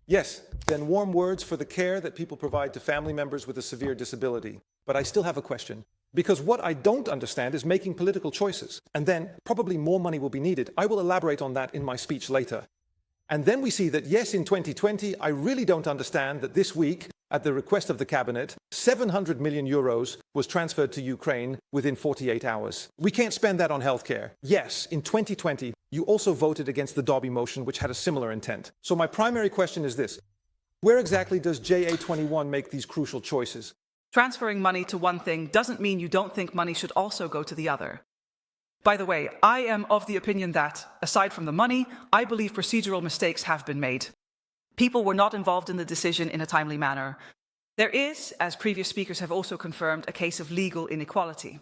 Yes, then warm words for the care that people provide to family members with a severe disability. But I still have a question. Because what I don't understand is making political choices. And then probably more money will be needed. I will elaborate on that in my speech later. And then we see that, yes, in 2020, I really don't understand that this week, at the request of the cabinet, 700 million euros was transferred to Ukraine within 48 hours. We can't spend that on healthcare. Yes, in 2020, you also voted against the Dobby motion, which had a similar intent. So my primary question is this. Where exactly does JA21 make these crucial choices? Transferring money to one thing doesn't mean you don't think money should also go to the other. By the way, I am of the opinion that, aside from the money, I believe procedural mistakes have been made. People were not involved in the decision in a timely manner. There is, as previous speakers have also confirmed, a case of legal inequality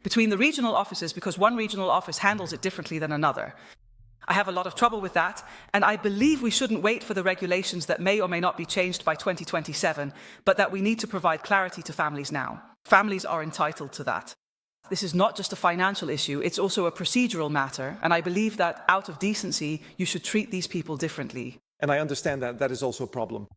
between the regional offices because one regional office handles it differently than another. I have a lot of trouble with that, and I believe we shouldn't wait for the regulations that may or may not be changed by 2027, but that we need to provide clarity to families now. Families are entitled to that. This is not just a financial issue, it's also a procedural matter, and I believe that out of decency, you should treat these people differently. And I understand that that is also a problem.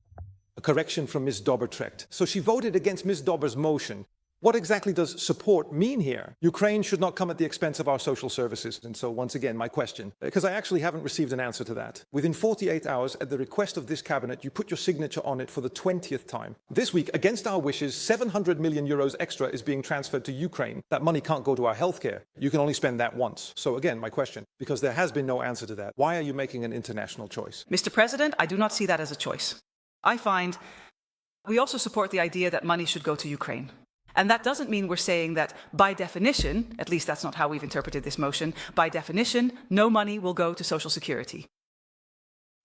A correction from Ms. Dobbertrecht. So she voted against Ms. Dobber's motion. What exactly does support mean here? Ukraine should not come at the expense of our social services. And so once again, my question, because I actually haven't received an answer to that. Within 48 hours, at the request of this cabinet, you put your signature on it for the 20th time. This week, against our wishes, 700 million euros extra is being transferred to Ukraine. That money can't go to our healthcare. You can only spend that once. So again, my question, because there has been no answer to that, why are you making an international choice? Mr. President, I do not see that as a choice. I find we also support the idea that money should go to Ukraine. And that doesn't mean we're saying that, by definition, at least that's not how we've interpreted this motion, by definition, no money will go to Social Security.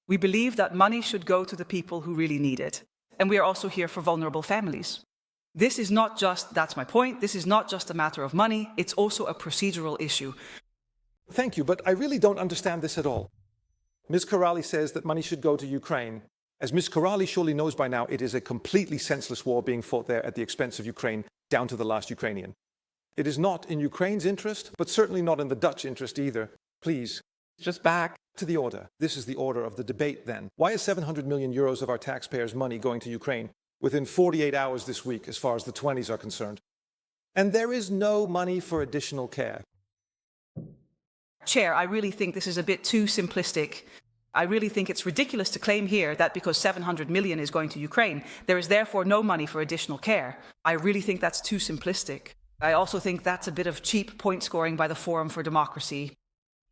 We believe that money should go to the people who really need it. And we are also here for vulnerable families. This is not just, that's my point, this is not just a matter of money, it's also a procedural issue. Thank you, but I really don't understand this at all. Ms. Coenradie says that money should go to Ukraine. As Ms. Coenradie surely knows by now, it is a completely senseless war being fought there at the expense of Ukraine, down to the last Ukrainian. It is not in Ukraine's interest, but certainly not in the Dutch interest either. Please, just back to the order. This is the order of the debate then. Why is 700 million euros of our taxpayers' money going to Ukraine within 48 hours this week, as far as the 20s are concerned? And there is no money for additional care. Chair, I really think this is a bit too simplistic. I really think it's ridiculous to claim here that because 700 million is going to Ukraine, there is therefore no money for additional care. I really think that's too simplistic. I also think that's a bit of cheap point scoring by the Forum for Democracy.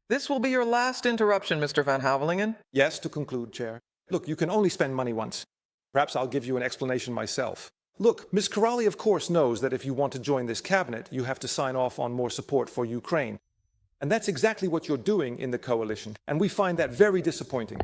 This will be your last interruption, Mr. Van Houwelingen. Yes, to conclude, Chair. Look, you can only spend money once. Perhaps I'll give you an explanation myself. Look, Ms. Coenradie of course knows that if you want to join this cabinet, you have to sign off on more support for Ukraine. And that's exactly what you're doing in the coalition, and we find that very disappointing.